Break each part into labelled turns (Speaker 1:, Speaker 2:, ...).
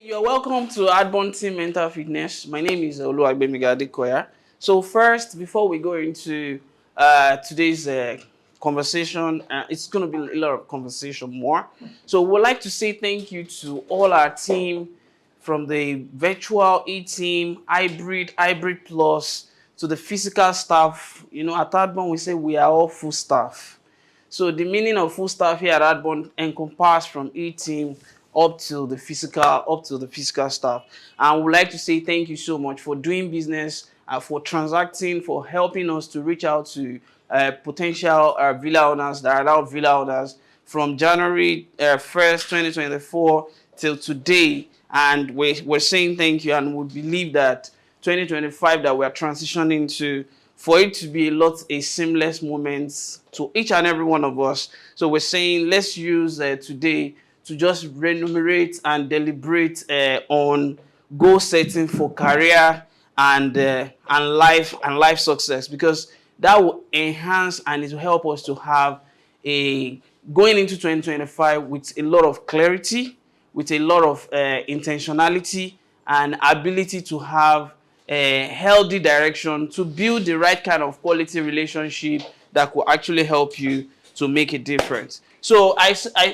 Speaker 1: You're welcome to Adborn Team Mental Fitness. My name is Oluwagbemiga Adekoya. So first, before we go into today's conversation, it's going to be a lot of conversation more. So we'd like to say thank you to all our team from the virtual E-team, hybrid plus, to the physical staff. You know, at Adborn, we say we are all full staff. So the meaning of full staff here at Adborn encompasses from E-team up to the physical staff. And we'd like to say thank you so much for doing business, for transacting, for helping us to reach out to potential villa owners that are now villa owners from January 1st, 2024 till today. And we're saying thank you, and we believe that 2025 that we're transitioning to, for it to be a seamless moment to each and every one of us. So we're saying let's use today to just remunerate and deliberate on goal setting for career and life success, because that will enhance and it will help us to have a going into 2025 with a lot of clarity, with a lot of intentionality and ability to have a healthy direction to build the right kind of quality relationship that will actually help you to make a difference. So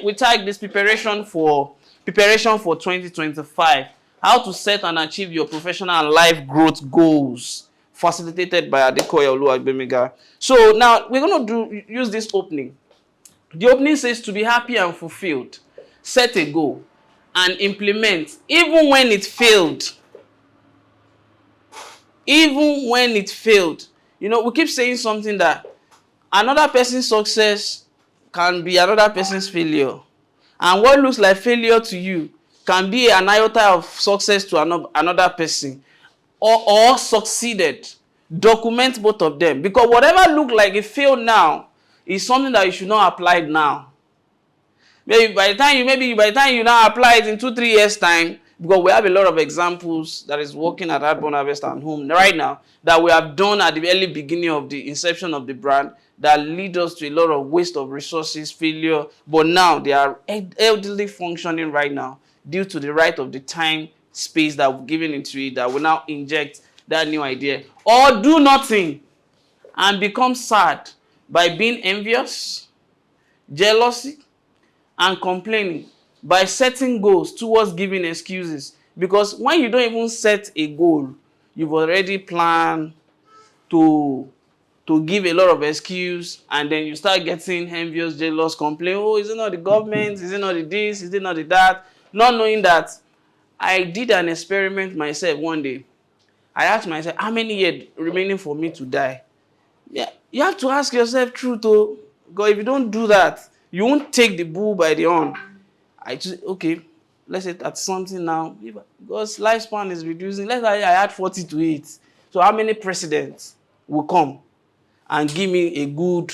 Speaker 1: we tag this preparation for 2025, how to set and achieve your professional and life growth goals, facilitated by Adekoya Oluwagbemiga. So now we're going to use this opening. The opening says to be happy and fulfilled, set a goal and implement even when it failed. Even when it failed. You know, we keep saying something that another person's success can be another person's failure. And what looks like failure to you can be an iota of success to another person, or succeeded. Document both of them, because whatever look like a fail now is something that you should not apply now. Maybe by the time you now apply it in 2-3 years time, because we have a lot of examples that is working at Adborn Harvest and Home right now that we have done at the early beginning of the inception of the brand, that lead us to a lot of waste of resources, failure, but now they are elderly functioning right now due to the right of the time space that we've given into it, that will now inject that new idea. Or do nothing and become sad by being envious, jealousy, and complaining, by setting goals towards giving excuses. Because when you don't even set a goal, you've already planned to give a lot of excuse, and then you start getting envious, jealous, complain, oh, is it not the government, is it not the this, is it not the that, not knowing that I did an experiment myself one day. I asked myself, how many years remaining for me to die? Yeah, you have to ask yourself truth, though, because if you don't do that, you won't take the bull by the horn. Okay, let's say that's something now, because lifespan is reducing. Let's say I had 40 to 8. So how many presidents will come and give me a good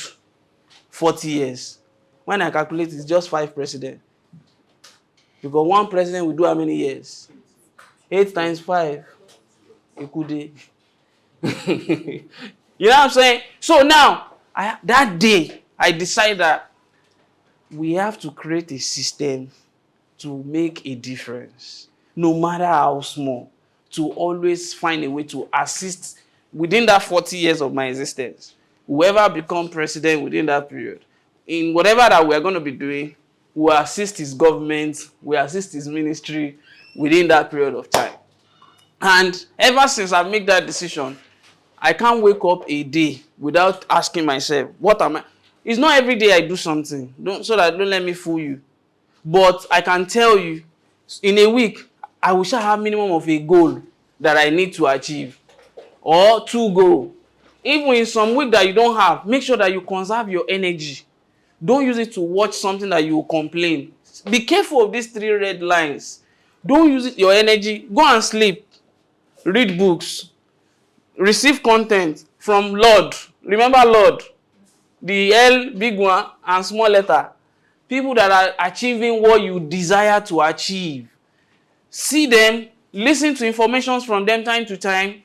Speaker 1: 40 years? When I calculate, it's just 5 presidents. Because one president will do how many years? 8 times 5. Ekude. You know what I'm saying? So now, that day, I decided that we have to create a system to make a difference, no matter how small, to always find a way to assist within that 40 years of my existence. Whoever become president within that period, in whatever that we're going to be doing, we assist his government, we assist his ministry within that period of time. And ever since I made that decision, I can't wake up a day without asking myself, what am I? It's not every day I do something, so that don't let me fool you. But I can tell you, in a week, I will have minimum of a goal that I need to achieve, or 2 goals. Even in some week that you don't have, make sure that you conserve your energy. Don't use it to watch something that you will complain. Be careful of these 3 red lines. Don't use it, your energy. Go and sleep. Read books. Receive content from Lord. Remember Lord. The L, big one, and small letter. People that are achieving what you desire to achieve. See them, listen to information from them time to time.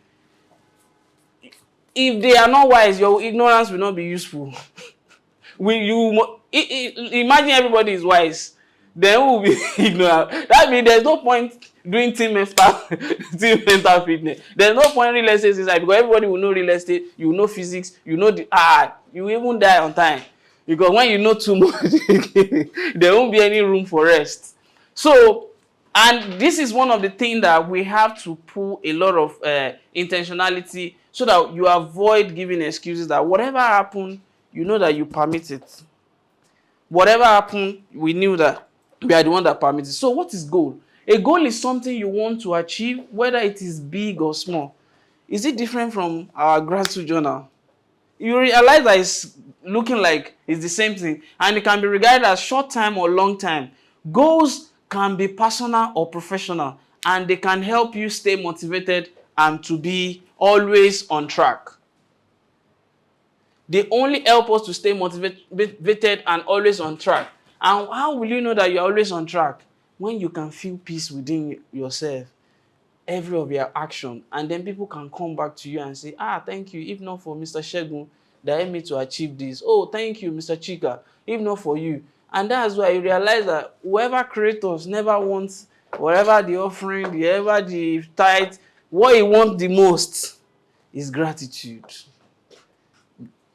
Speaker 1: If they are not wise, your ignorance will not be useful. Imagine everybody is wise, then who will be ignorant? That means there's no point doing team mental fitness. There's no point real estate inside because everybody will know real estate, you know physics, you know you even die on time. Because when you know too much, there won't be any room for rest. So, and this is one of the things that we have to put a lot of intentionality so that you avoid giving excuses that whatever happened, you know that you permit it. Whatever happened, we knew that we are the one that permits it. So what is goal? A goal is something you want to achieve, whether it is big or small. Is it different from our gratitude journal? You realize that it's looking like it's the same thing, and it can be regarded as short time or long time. Goals can be personal or professional, and they can help you stay motivated and to be always on track. They only help us to stay motivated and always on track. And how will you know that you're always on track? When you can feel peace within yourself, every of your action, and then people can come back to you and say, thank you, if not for Mr. Shegun that helped me to achieve this. Oh, thank you, Mr. Chika, if not for you. And that's why you realize that whoever creators never wants whatever the offering, whatever the tithe, what he wants the most is gratitude.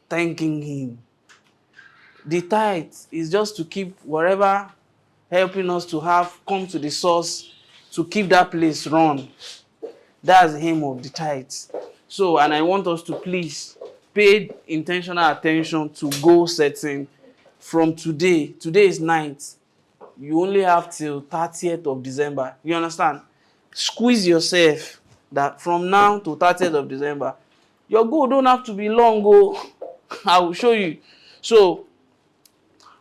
Speaker 1: Thanking him. The tithe is just to keep whatever helping us to have come to the source, to keep that place run. That's the aim of the tithe. So, and I want us to please pay intentional attention to goal setting from today. Today is 9th. You only have till 30th of December. You understand? Squeeze yourself that from now to 30th of December. Your goal don't have to be long. I will show you. So,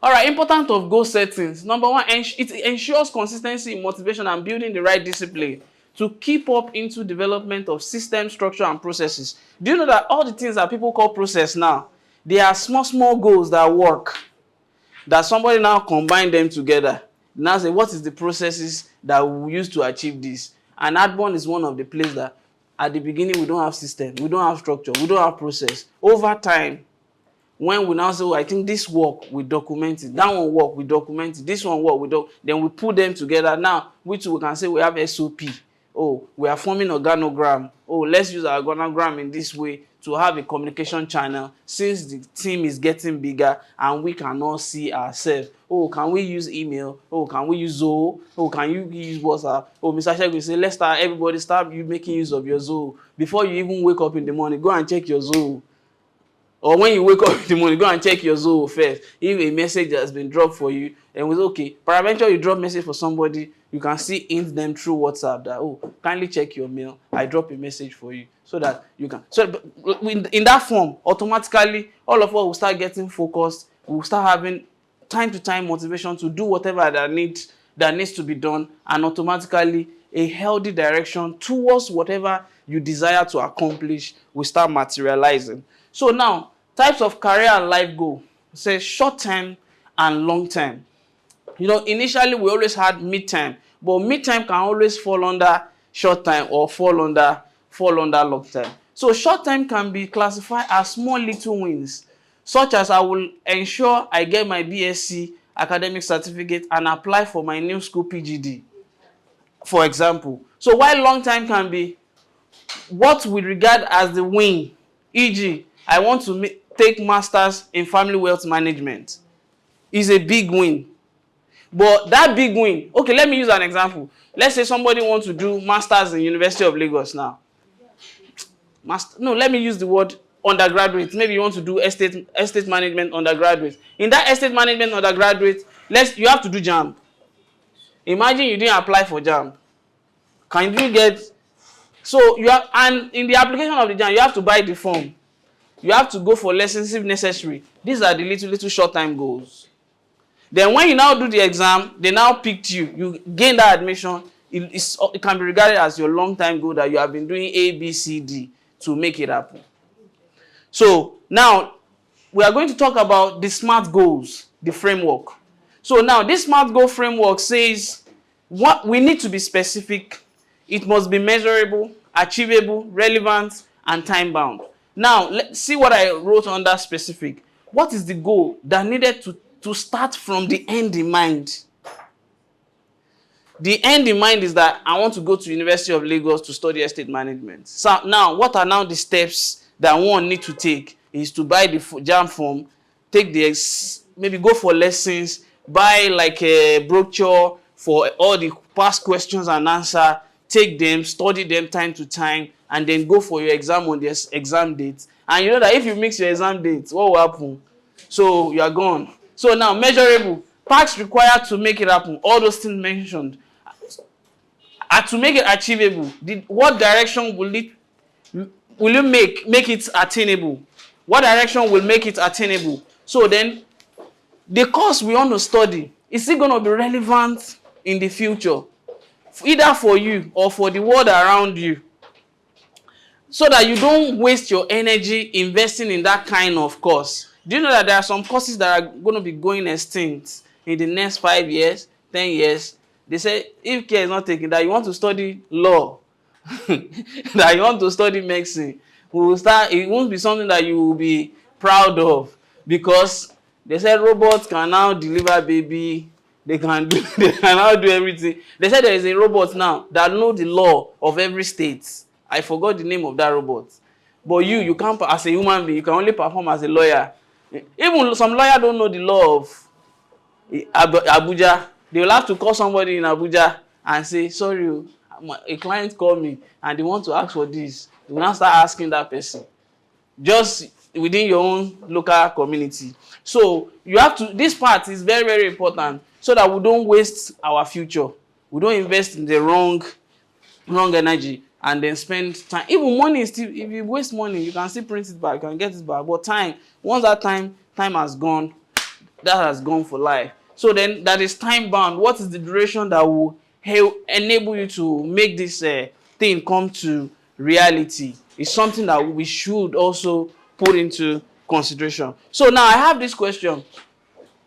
Speaker 1: all right, importance of goal settings. Number one, it ensures consistency in motivation and building the right discipline to keep up into development of system, structure, and processes. Do you know that all the things that people call process now, they are small goals that work, that somebody now combine them together. Now say, what is the processes that we use to achieve this? And Adborn is one of the places that at the beginning we don't have system, we don't have structure, we don't have process. Over time, when we now say, I think this work, we document it. That one work, we document it. This one work, then we put them together. Now, which we can say we have SOP. Oh, we are forming organogram. Oh, let's use our organogram in this way to have a communication channel since the team is getting bigger and we cannot see ourselves. Oh, can we use email? Oh, can we use Zoho? Oh, can you use WhatsApp? Oh, Mr. Sheikh will say, everybody start you making use of your Zoho. Before you even wake up in the morning, go and check your Zoho. Or when you wake up in the morning, go and check your Zoho first. If a message has been dropped for you, and was okay. Peradventure you drop message for somebody, you can see hint them through WhatsApp that, kindly check your mail. I drop a message for you so that you can. So in that form, automatically, all of us will start getting focused. We'll start having time to time motivation to do whatever that needs to be done, and automatically a healthy direction towards whatever you desire to accomplish will start materializing. So now, types of career and life goal. Say short term and long term. Initially we always had mid-term, but mid-term can always fall under short time or fall under long term. So short term can be classified as small little wins, such as I will ensure I get my BSc academic certificate and apply for my new school PGD, for example. So while long time can be what we regard as the win, e.g., I want to take masters in family wealth management, is a big win. But that big win, okay, let me use an example. Let's say somebody wants to do masters in University of Lagos now. Let me use the word undergraduate. Maybe you want to do estate management undergraduate. In that estate management undergraduate, you have to do JAMB. Imagine you didn't apply for JAMB. Can you get? So and in the application of the JAMB, you have to buy the form. You have to go for lessons if necessary. These are the little short time goals. Then when you now do the exam, they now picked you. You gain that admission. It can be regarded as your long time goal that you have been doing A, B, C, D to make it happen. So now we are going to talk about the SMART goals, the framework. So now this SMART goal framework says what we need to be specific. It must be measurable, achievable, relevant, and time bound. Now, let's see what I wrote under specific. What is the goal that needed to start from the end in mind? The end in mind is that I want to go to University of Lagos to study estate management. So now, what are now the steps that one need to take is to buy the JAMB form, take the maybe go for lessons, buy like a brochure for all the past questions and answer, take them, study them time to time, and then go for your exam on the exam date. And you know that if you mix your exam date, what will happen? So you are gone. So now, measurable. Tasks required to make it happen. All those things mentioned. And to make it achievable, what direction will you make it attainable? What direction will make it attainable? So then, the course we want to study, is it going to be relevant in the future? Either for you or for the world around you. So that you don't waste your energy investing in that kind of course. Do you know that there are some courses that are going to be going extinct in the next 5 years, 10 years? They say if care is not taken, that you want to study law, that you want to study medicine, it won't be something that you will be proud of, because they said robots can now deliver baby, they can now do everything. They said there is a robot now that knows the law of every state. I forgot the name of that robot. But you can't, as a human being, you can only perform as a lawyer. Even some lawyers don't know the law of Abuja. They will have to call somebody in Abuja and say, sorry, a client called me and they want to ask for this. You will now start asking that person. Just within your own local community. So you have to, this part is very, very important so that we don't waste our future. We don't invest in the wrong energy and then spend time. Even money is still, if you waste money, you can still print it back, you can get it back. But time, once that time has gone, that has gone for life. So then that is time bound. What is the duration that will enable you to make this thing come to reality? It's something that we should also put into consideration. So now I have this question.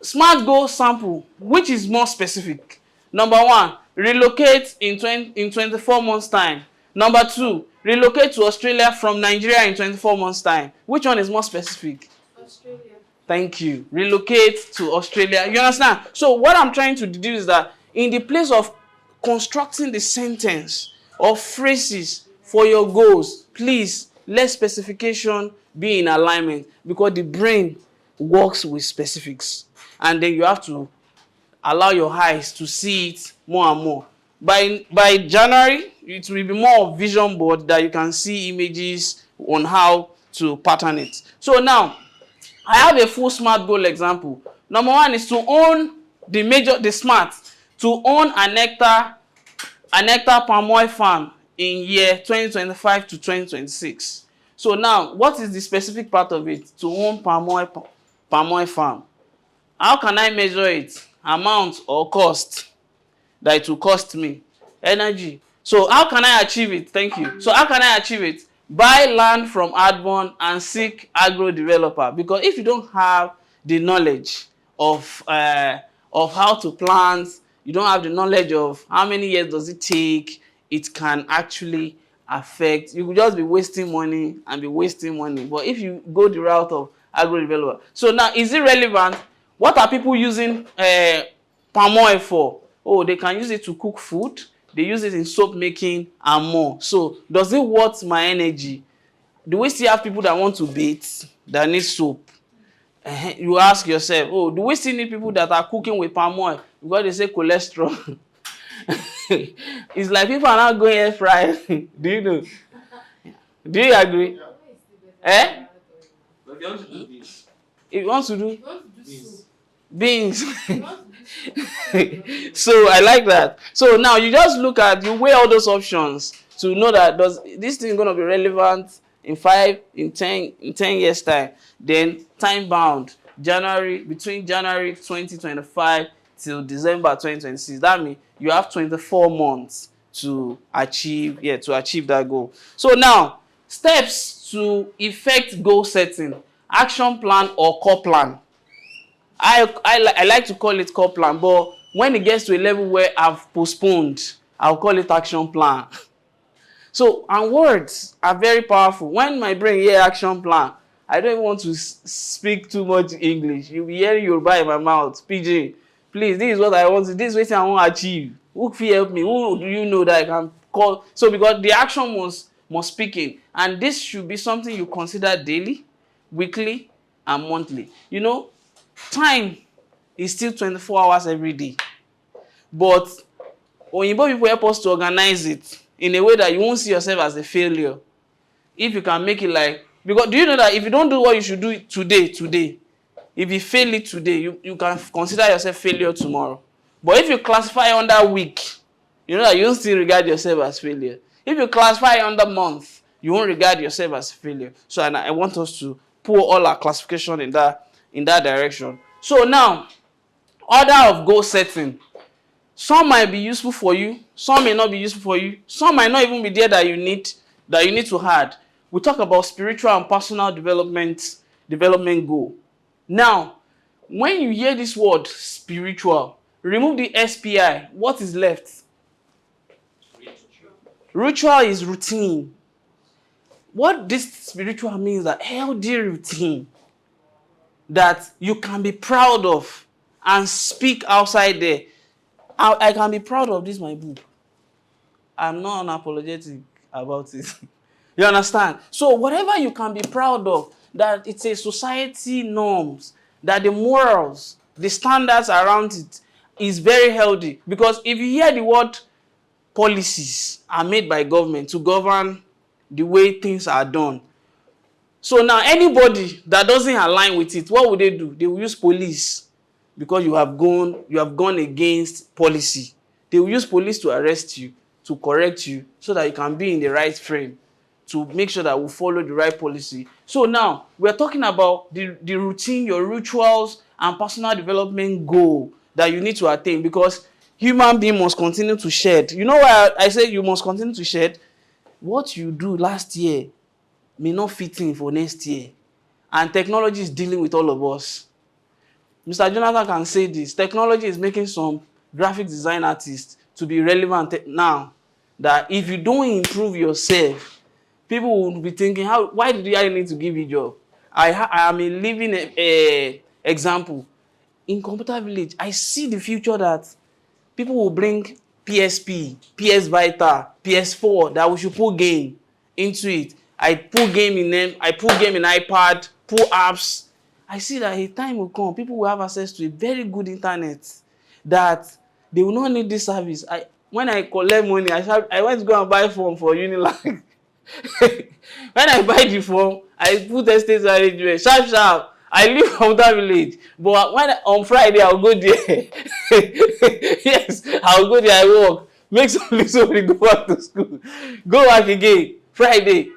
Speaker 1: SMART goal sample, which is more specific? Number 1, relocate in 24 months time. Number 2, relocate to Australia from Nigeria in 24 months time. Which one is more specific?
Speaker 2: Australia.
Speaker 1: Thank you. Relocate to Australia. You understand? So what I'm trying to deduce is that in the place of constructing the sentence or phrases for your goals, please let specification be in alignment, because the brain works with specifics. And then you have to allow your eyes to see it more and more. By January, it will be more of vision board that you can see images on how to pattern it. So now, I have a full SMART goal example. Number 1 is to own the SMART, to own an hectare palm oil farm in year 2025 to 2026. So now, what is the specific part of it? To own palm oil farm. How can I measure it? Amount or cost that it will cost me? Energy. So how can I achieve it? Thank you. So how can I achieve it? Buy land from Adborn and seek agro developer. Because if you don't have the knowledge of how to plant, you don't have the knowledge of how many years does it take, it can actually affect. You will just be wasting money and be wasting money. But if you go the route of agro developer. So now, is it relevant? What are people using palm oil for? Oh, they can use it to cook food. They use it in soap making and more. So does it worth my energy? Do we still have people that want to bathe, that need soap? You ask yourself, oh, do we still need people that are cooking with palm oil? Because they say cholesterol. It's like people are not going air fry. Do you know? Do you agree?
Speaker 2: Yeah.
Speaker 3: But they want to do this.
Speaker 1: If you want to do
Speaker 2: Soup.
Speaker 1: beans.
Speaker 2: You want to do soup.
Speaker 1: So I like that. So now you just you weigh all those options to know that does this thing going to be relevant in 5, in 10 years time. Then time bound, between January 2025 till December 2026. That means you have 24 months to achieve that goal. So now, steps to effect goal setting, action plan or core plan. I like to call it core plan, but when it gets to a level where I've postponed, I'll call it action plan. So, and words are very powerful. When my brain hear action plan, I don't even want to speak too much English. You'll be hearing Yoruba in my mouth. PJ, please, this is what I want to, this is what I want to achieve. Who fit help me? Who do you know that I can call? So because the action must speak in, and this should be something you consider daily, weekly, and monthly. You know, time is still 24 hours every day, but Oyinbo people help us to organize it in a way that you won't see yourself as a failure. If you can make it like, because do you know that if you don't do what you should do today, if you fail it today, you can consider yourself failure tomorrow. But if you classify under week, you know that you don't still regard yourself as failure. If you classify under month, you won't regard yourself as failure. So and I want us to put all our classification in that direction. So now, order of goal setting. Some might be useful for you, some may not be useful for you, some might not even be there that you need to add. We talk about spiritual and personal development goal. Now, when you hear this word spiritual, remove the SPI. What is left? Ritual is routine. What this spiritual means that healthy routine that you can be proud of and speak outside there. I can be proud of this, my book. I'm not unapologetic about it. You understand? So whatever you can be proud of, that it's a society norms, that the morals, the standards around it is very healthy. Because if you hear the word policies are made by government to govern the way things are done. So now anybody that doesn't align with it, what will they do? They will use police because you have gone against policy. They will use police to arrest you, to correct you, so that you can be in the right frame, to make sure that we follow the right policy. So now we're talking about the routine, your rituals, and personal development goal that you need to attain, because human being must continue to shed. You know why I say you must continue to shed? What you do last year may not fit in for next year, and technology is dealing with all of us. Mr. Jonathan can say this. Technology is making some graphic design artists to be relevant now. That if you don't improve yourself, people will be thinking, why did I need to give you a job? I am a living example. In Computer Village, I see the future that people will bring PSP, PS Vita, PS4, that we should put game into it. I put game in them, I put game in iPad, put apps. I see that a time will come, people will have access to a very good internet, that they will not need this service. When I collect money, I went to go and buy form for Unilag. When I buy the form, I put estate management, sharp sharp. I live from that village, but on Friday I'll go there. Yes, I'll go there, I work, make some little money, go back to school, go back again Friday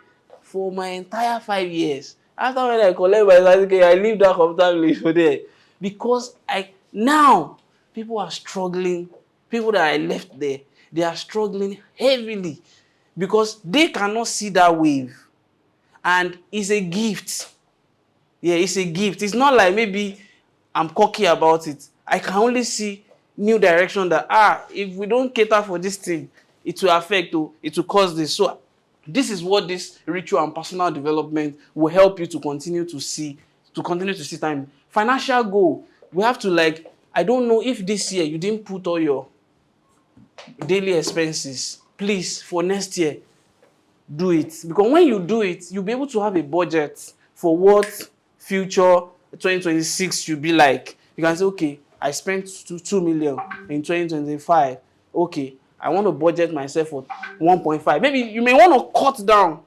Speaker 1: for my entire 5 years. After when I collect my certificate, I leave that computer village for there, because now people are struggling. People that I left there, they are struggling heavily because they cannot see that wave, and it's a gift. Yeah, it's a gift. It's not like maybe I'm cocky about it. I can only see new direction that if we don't cater for this thing, it will affect, it will cause this. So this is what this ritual and personal development will help you to continue to see time. Financial goal. We have to, I don't know if this year you didn't put all your daily expenses. Please, for next year, do it, because when you do it, you'll be able to have a budget for what future 2026 should be like. You can say, okay, I spent 2 million in 2025. Okay, I want to budget myself for 1.5. Maybe you may want to cut down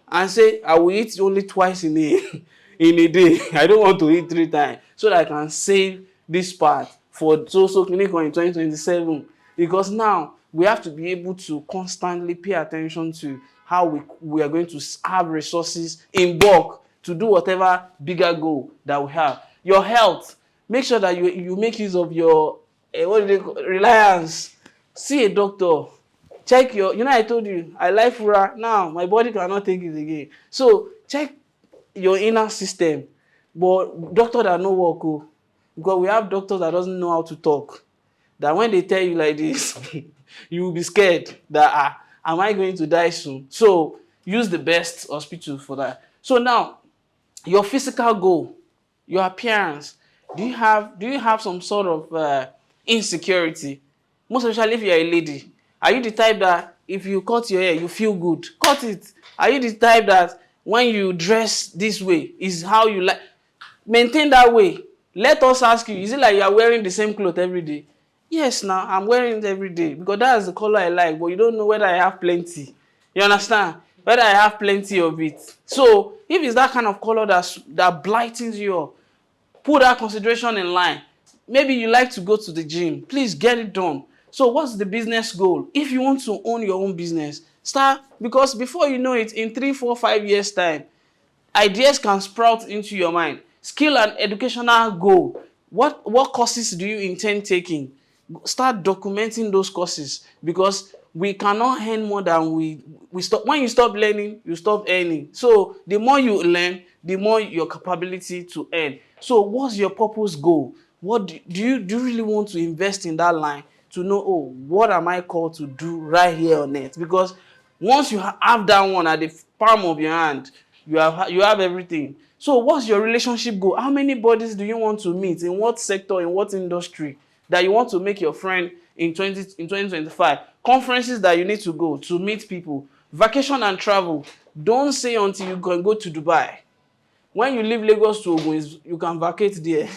Speaker 1: and say, I will eat only twice in a day. I don't want to eat 3 times, so that I can save this part for so clinical in 2027. Because now we have to be able to constantly pay attention to how we are going to have resources in bulk to do whatever bigger goal that we have. Your health, make sure that you make use of your reliance. See a doctor. Check I told you, I like fura. Now, my body cannot take it again. So, check your inner system. But doctor that no work, because we have doctors that doesn't know how to talk. That when they tell you like this, you will be scared that, am I going to die soon? So, use the best hospital for that. So now, your physical goal, your appearance, do you have some sort of insecurity Most especially if you're a lady. Are you the type that if you cut your hair, you feel good? Cut it. Are you the type that when you dress this way is how you like? Maintain that way. Let us ask you, is it like you are wearing the same cloth every day? Yes, now I'm wearing it every day because that's the color I like, but you don't know whether I have plenty. You understand? Whether I have plenty of it. So if it's that kind of color that blightens you up, put that consideration in line. Maybe you like to go to the gym. Please get it done. So what's the business goal? If you want to own your own business, start, because before you know it, in 3, 4, 5 years time, ideas can sprout into your mind. Skill and educational goal. What courses do you intend taking? Start documenting those courses because we cannot earn more than we stop. When you stop learning, you stop earning. So the more you learn, the more your capability to earn. So what's your purpose goal? What do you really want to invest in that line to know, oh, what am I called to do right here on earth? Because once you have that one at the palm of your hand, you have everything. So what's your relationship goal? How many bodies do you want to meet? In what sector, in what industry that you want to make your friend in 2025? Conferences that you need to go to meet people. Vacation and travel. Don't say until you can go to Dubai. When you leave Lagos to Ogun, you can vacate there.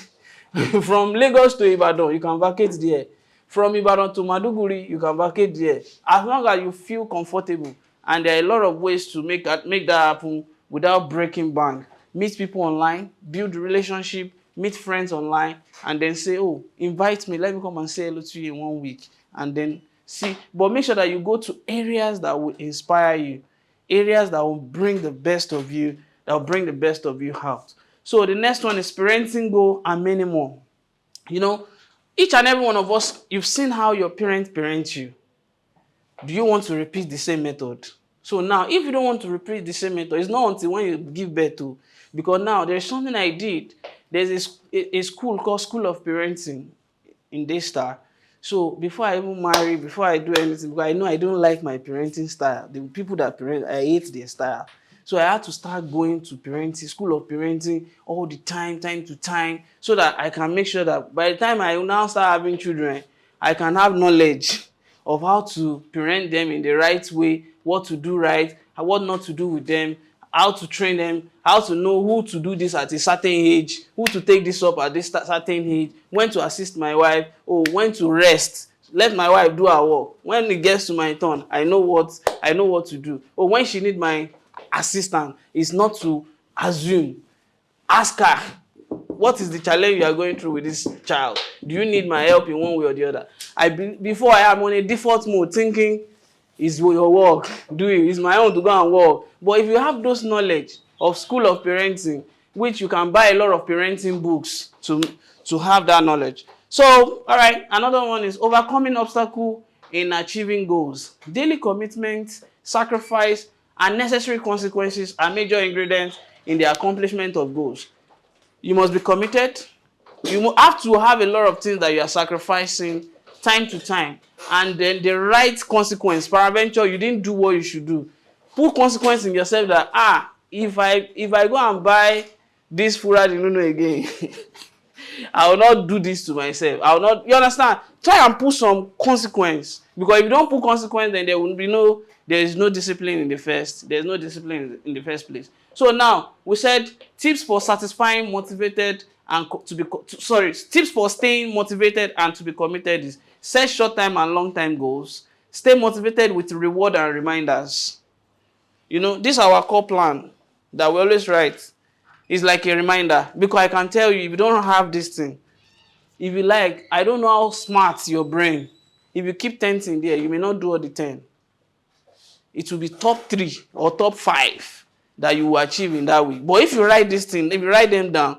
Speaker 1: From Lagos to Ibadan, you can vacate there. From Ibadan to Maduguri, you can vacate there. As long as you feel comfortable. And there are a lot of ways to make that happen without breaking bank. Meet people online, build relationship, meet friends online, and then say, oh, invite me, let me come and say hello to you in 1 week. And then see, but make sure that you go to areas that will inspire you, areas that will bring the best of you, that will bring the best of you out. So the next one is parenting goal and minimum. You know, each and every one of us, you've seen how your parents you. Do you want to repeat the same method? So now, if you don't want to repeat the same method, it's not until when you give birth to, because now there's something I did. There's a school called School of Parenting in Daystar. So before I even marry, before I do anything, because I know I don't like my parenting style. The people that parent, I hate their style. So I had to start going to parenting, School of Parenting all the time to time, so that I can make sure that by the time I now start having children, I can have knowledge of how to parent them in the right way, what to do right, what not to do with them, how to train them, how to know who to do this at a certain age, who to take this up at this certain age, when to assist my wife, or when to rest. Let my wife do her work. When it gets to my turn, I know what to do. Or when she need my assistance, it's not to assume. Ask her, what is the challenge you are going through with this child? Do you need my help in one way or the other? Before I am on a default mode thinking it's your work, do it. It's my own to go and work. But if you have those knowledge of School of Parenting, which you can buy a lot of parenting books to have that knowledge. So, all right, another one is overcoming obstacle in achieving goals. Daily commitment, sacrifice, and necessary consequences are major ingredients in the accomplishment of goals. You must be committed. You have to have a lot of things that you are sacrificing time to time, and then the right consequence. Peradventure, you didn't do what you should do. Put consequence in yourself that if I go and buy this fura dinunu again, I will not do this to myself. I will not. You understand? Try and put some consequence, because if you don't put consequence, then there is no discipline in the first. There's no discipline in the first place. So now we said tips for satisfying, motivated, and tips for staying motivated and to be committed is set short time and long time goals. Stay motivated with reward and reminders. This is our core plan that we always write. It's like a reminder, because I can tell you, if you don't have this thing, if you like, I don't know how smart your brain. If you keep 10 things there, you may not do all the 10. It will be top 3 or top 5 that you will achieve in that week. But if you write this thing, if you write them down,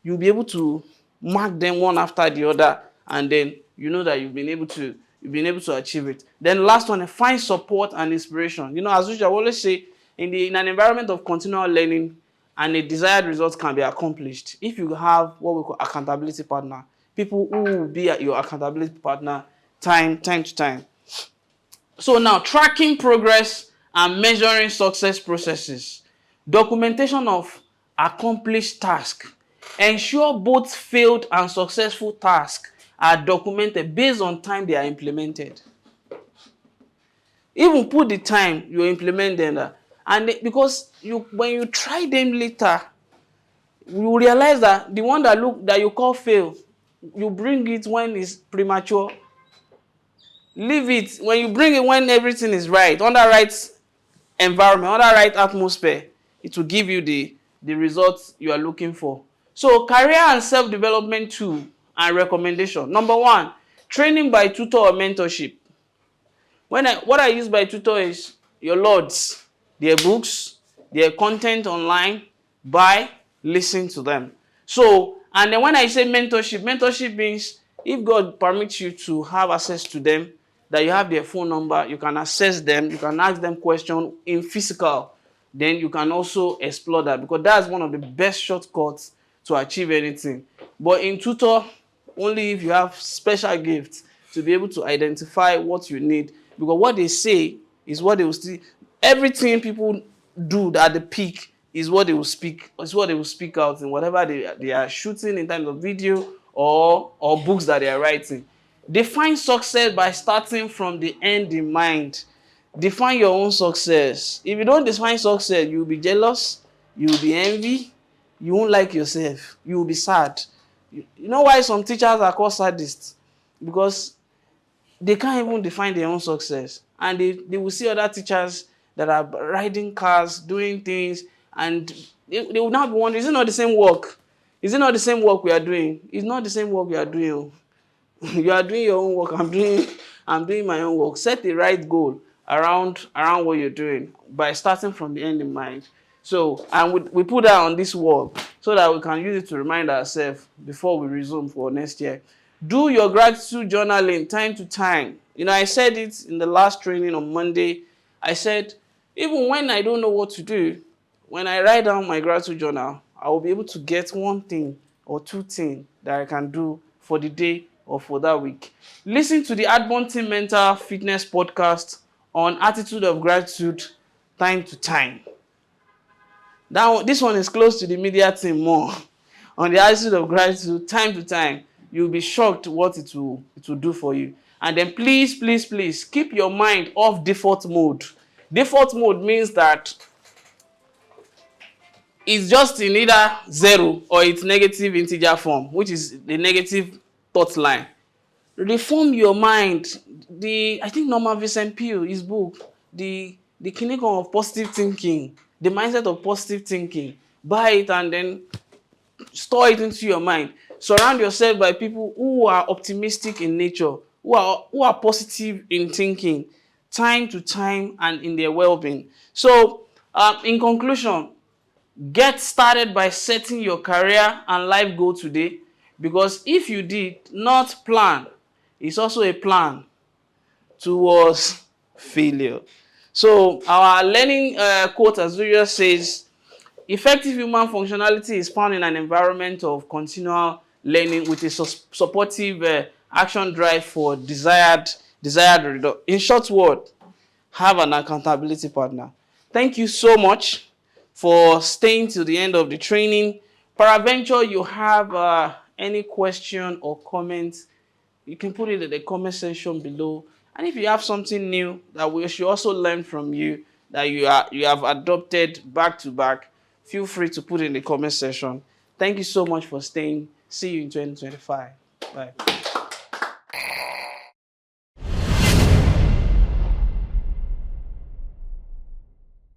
Speaker 1: you'll be able to mark them one after the other, and then you know that you've been able to achieve it. Then last one, find support and inspiration. As usual, I always say, in an environment of continual learning, and a desired result can be accomplished if you have what we call accountability partner. People who will be your accountability partner time to time. So now, tracking progress and measuring success processes. Documentation of accomplished tasks. Ensure both failed and successful tasks are documented based on time they are implemented. Even put the time you implement them, because when you try them later, you realize that the one that you call fail, you bring it when it's premature. Leave it when you bring it when everything is right, under right environment, under right atmosphere. It will give you the results you are looking for. So career and self-development tool and recommendation. Number one, training by tutor or mentorship. What I use by tutor is your lords, their books, their content online, buy, listen to them. So, and then when I say mentorship means if God permits you to have access to them, that you have their phone number, you can access them, you can ask them questions in physical, then you can also explore that, because that's one of the best shortcuts to achieve anything. But in tutor, only if you have special gifts to be able to identify what you need, because what they say is what they will still, everything people do at the peak is what they will speak out in whatever they are shooting in terms of video or books that they are writing. Define success by starting from the end in mind. Define your own success. If you don't define success, you will be jealous, you will be envy, you won't like yourself, you will be sad. You know why some teachers are called sadists? Because they can't even define their own success. And they will see other teachers that are riding cars, doing things, and they will now be wondering, is it not the same work? Is it not the same work we are doing? It's not the same work we are doing. You are doing your own work. I'm doing my own work. Set the right goal around what you're doing by starting from the end in mind. So, and we put that on this wall so that we can use it to remind ourselves before we resume for next year. Do your gratitude journaling time to time. I said it in the last training on Monday. I said, even when I don't know what to do, when I write down my gratitude journal, I will be able to get one thing or two things that I can do for the day or for that week. Listen to the Admonton Mental Fitness podcast on attitude of gratitude time to time. This one is close to the media team more. On the attitude of gratitude time to time, you'll be shocked what it will do for you. And then please keep your mind off default mode. Default mode means that it's just in either zero or it's negative integer form, which is the negative thought line. Reform your mind. I think Norman Vincent Peale, his book, the clinic of positive thinking, the mindset of positive thinking. Buy it and then store it into your mind. Surround yourself by people who are optimistic in nature, who are positive in thinking, time to time, and in their well-being. So, in conclusion, get started by setting your career and life goal today, because if you did not plan, it's also a plan towards failure. So our learning quote, as usual, says, effective human functionality is found in an environment of continual learning with a supportive action drive for desired result. In short word, have an accountability partner. Thank you so much for staying till the end of the training. Peradventure, you have any question or comment, you can put it in the comment section below. And if you have something new that we should also learn from you, that you have adopted back to back, feel free to put it in the comment section. Thank you so much for staying. See you in 2025. Bye.